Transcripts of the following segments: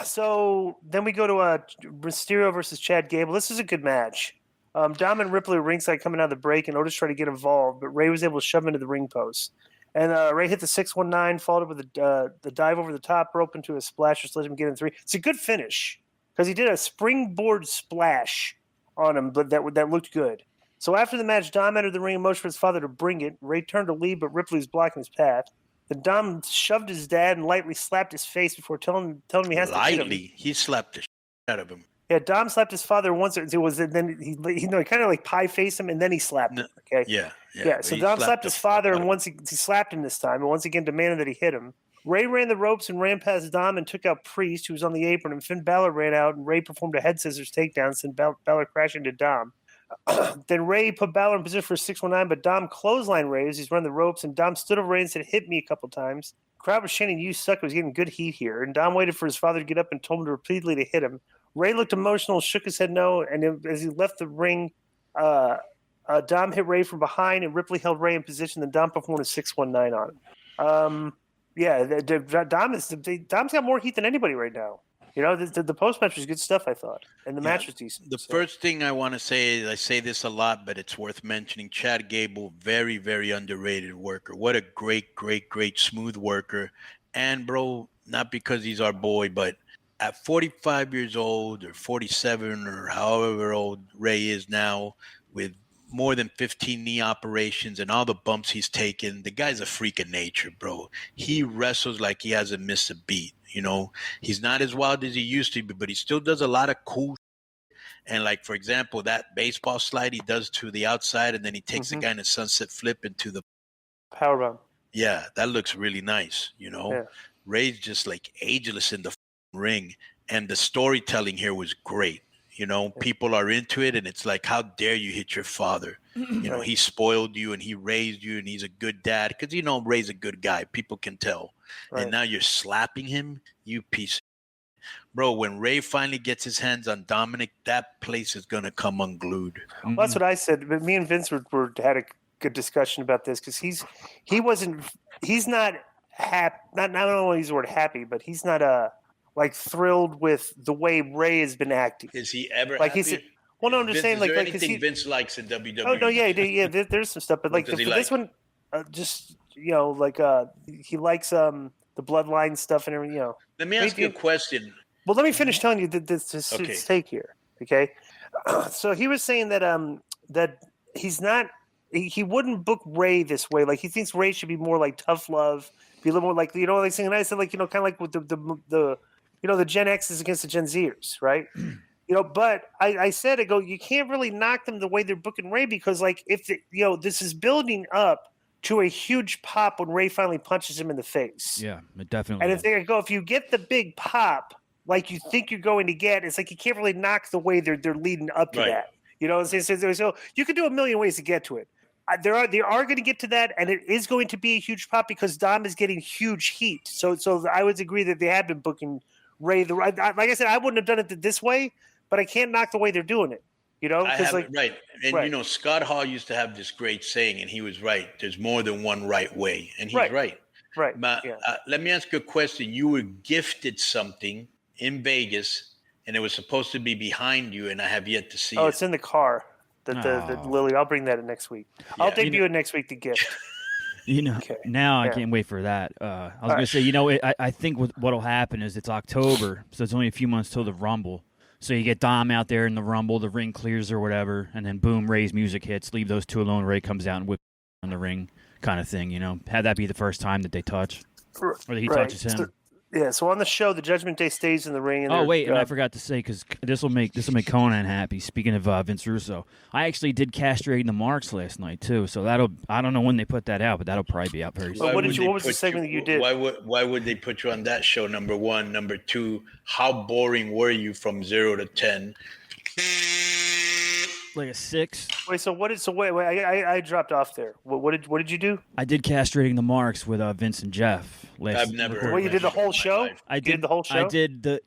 So then we go to Mysterio versus Chad Gable. This is a good match. Dom and Ripley are ringside coming out of the break, and Otis tried to get involved, but Ray was able to shove him into the ring post. And Ray hit the 619, followed up with the dive over the top rope into a splash, just let him get in 3. It's a good finish because he did a springboard splash on him, but that looked good. So after the match, Dom entered the ring and motioned for his father to bring it. Ray turned to leave, but Ripley was blocking his path. Then Dom shoved his dad and lightly slapped his face before telling him he has to hit him. Lightly, he slapped the shit out of him. Yeah, Dom slapped his father once. It was then he kind of like pie faced him, and then he slapped him. Okay. Yeah. So Dom slapped his father, and once he slapped him this time, and once again demanded that he hit him. Ray ran the ropes and ran past Dom and took out Priest, who was on the apron, and Finn Balor ran out, and Ray performed a head scissors takedown, sent Balor crashing into Dom. Then Ray put Balor in position for 619, but Dom clothesline Ray as he's running the ropes, and Dom stood over Ray and said, "Hit me" a couple times. Crowd was chanting, "You suck." It was getting good heat here, and Dom waited for his father to get up and told him repeatedly to hit him. Ray looked emotional, shook his head no, and as he left the ring, Dom hit Ray from behind, and Ripley held Ray in position. Then Dom performed a 619 on him. Dom's got more heat than anybody right now. You know, the post match was good stuff, I thought, and the match was decent. The first thing I want to say is I say this a lot, but it's worth mentioning. Chad Gable, very, very underrated worker. What a great, great, great smooth worker. And bro, not because he's our boy, but at 45 years old or 47 or however old Ray is now, with more than 15 knee operations and all the bumps he's taken, the guy's a freak of nature, bro. He wrestles like he hasn't missed a beat. You know, he's not as wild as he used to be, but he still does a lot of cool shit. And like, for example, that baseball slide he does to the outside, and then he takes the guy in a sunset flip into the powerbomb. Yeah, that looks really nice. You know, Ray's just like ageless in the ring, and the storytelling here was great. You know, people are into it, and it's like, how dare you hit your father? You know, he spoiled you, and he raised you, and he's a good dad. Because, you know, Ray's a good guy. People can tell. Right. And now you're slapping him, you piece of bro. When Ray finally gets his hands on Dominik, that place is going to come unglued. Well, that's what I said. But me and Vince had a good discussion about this because he's not happy. Not only use the word happy, but he's not like thrilled with the way Ray has been acting. Is he ever like happy? He's well, no, I'm just saying is like there anything Vince likes in WWE? Oh no, yeah. There's some stuff, but like this one, just you know, like he likes the bloodline stuff and everything. You know. Let me ask you a question. Well, let me finish telling you his take here. Okay, so he was saying that that he's not. He wouldn't book Ray this way. Like he thinks Ray should be more like tough love, be a little more like like saying. And I said like kind of like with the the Gen X's against the Gen Zers, right? But I said, I go, you can't really knock them the way they're booking Ray because like if this is building up to a huge pop when Ray finally punches him in the face. Yeah, it definitely. And if you get the big pop like you think you're going to get, it's like you can't really knock the way they're leading up to that. So you can do a million ways to get to it. They are going to get to that, and it is going to be a huge pop because Dom is getting huge heat. So I would agree that they have been booking Ray like I said, I wouldn't have done it this way, but I can't knock the way they're doing it. Right. And Scott Hall used to have this great saying, and he was right. There's more than one right way, and he's right. Right. But let me ask you a question. You were gifted something in Vegas, and it was supposed to be behind you, and I have yet to see it. Oh, it's in the car. The Lily. I'll bring that in next week. Yeah. I'll debut it next week. The gift. Now I can't wait for that. I was going to say, I think what'll happen is it's October, so it's only a few months till the Rumble. So you get Dom out there in the Rumble, the ring clears or whatever, and then boom, Ray's music hits, leave those two alone, Ray comes out and whips on the ring kind of thing, Have that be the first time that they touch, or that he touches him. So on the show, the Judgment Day stays in the ring. And and I forgot to say, because this will make Konnan happy, speaking of Vince Russo. I actually did castrating the marks last night, too, so I don't know when they put that out, but that'll probably be out very soon. What was the segment that you did? Why would they put you on that show, number one? Number two, how boring were you from 0 to 10? Like a 6. Wait, I dropped off there. What did you do? I did castrating the marks with Vince and Jeff. I've never heard. Well, you did the whole show. I did the whole show. I did the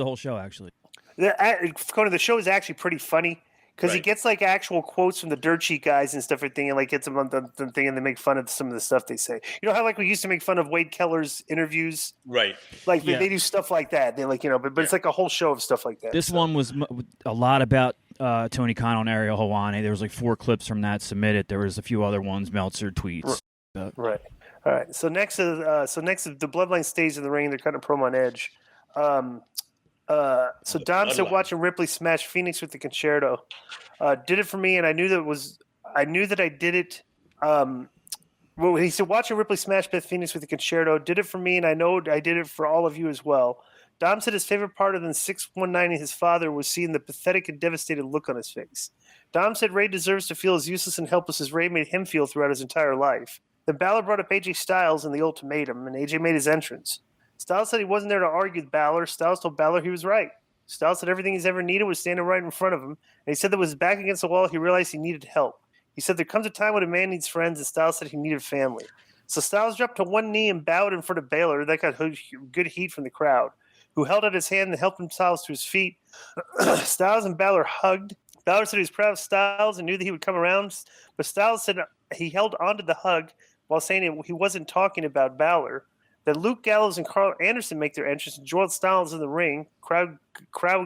whole show actually. Konnan, the show is actually pretty funny Because he gets like actual quotes from the dirt sheet guys and stuff, everything, and like gets them on the thing, and they make fun of some of the stuff they say. You know how like we used to make fun of Wade Keller's interviews, right? Like they do stuff like that. They like but it's like a whole show of stuff like that. This one was a lot about Tony Khan and Ariel Helwani. There was like 4 clips from that submitted. There was a few other ones, Meltzer tweets. Right. All right. So next is the Bloodline stays in the ring. They're kind of promo on Edge. So Dom said watching Ripley smash Phoenix with the concerto did it for me, and I knew that I did it. Well, he said watching Ripley smash Beth Phoenix with the concerto did it for me, and I know I did it for all of you as well. Dom said his favorite part of the 619 his father was seeing the pathetic and devastated look on his face. Dom said Ray deserves to feel as useless and helpless as Ray made him feel throughout his entire life. Then Balor brought up AJ Styles in the ultimatum, and AJ made his entrance. Styles said he wasn't there to argue with Balor. Styles told Balor he was right. Styles said everything he's ever needed was standing right in front of him, and he said that with his back against the wall, he realized he needed help. He said there comes a time when a man needs friends, and Styles said he needed family. So Styles dropped to one knee and bowed in front of Balor. That got good heat from the crowd, who held out his hand and helped Styles to his feet. Styles and Balor hugged. Balor said he was proud of Styles and knew that he would come around, but Styles said he held onto the hug while saying he wasn't talking about Balor. Then Luke Gallows and Carl Anderson make their entrance, and Joel Styles in the ring. Crowd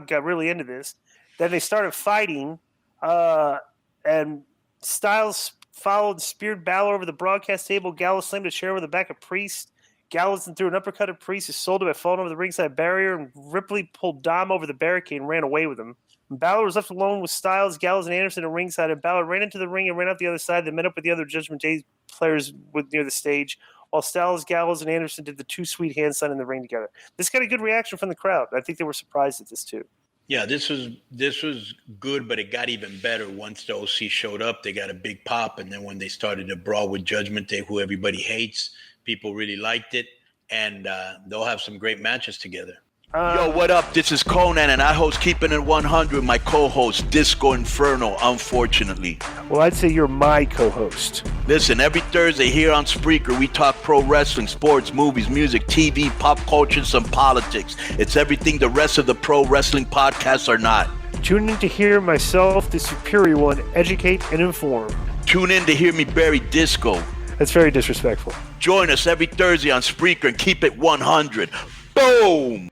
got really into this. Then they started fighting, and Styles followed, speared Balor over the broadcast table. Gallows slammed a chair over the back of Priest. Gallows then threw an uppercut at Priest. His shoulder had fallen over the ringside barrier, and Ripley pulled Dom over the barricade and ran away with him. And Balor was left alone with Styles, Gallows, and Anderson at ringside, and Balor ran into the ring and ran out the other side. They met up with the other Judgment Day players near the stage, while Styles, Gallows, and Anderson did the 2 sweet hand sign in the ring together. This got a good reaction from the crowd. I think they were surprised at this too. Yeah, this was good, but it got even better once the OC showed up. They got a big pop, and then when they started to brawl with Judgment Day, who everybody hates, people really liked it, and they'll have some great matches together. Yo, what up? This is Konnan, and I host Keeping It 100. My co-host, Disco Inferno, unfortunately. Well, I'd say you're my co-host. Listen, every Thursday here on Spreaker, we talk pro wrestling, sports, movies, music, TV, pop culture, and some politics. It's everything the rest of the pro wrestling podcasts are not. Tune in to hear myself, the superior one, educate and inform. Tune in to hear me bury Disco. That's very disrespectful. Join us every Thursday on Spreaker and keep it 100. Boom!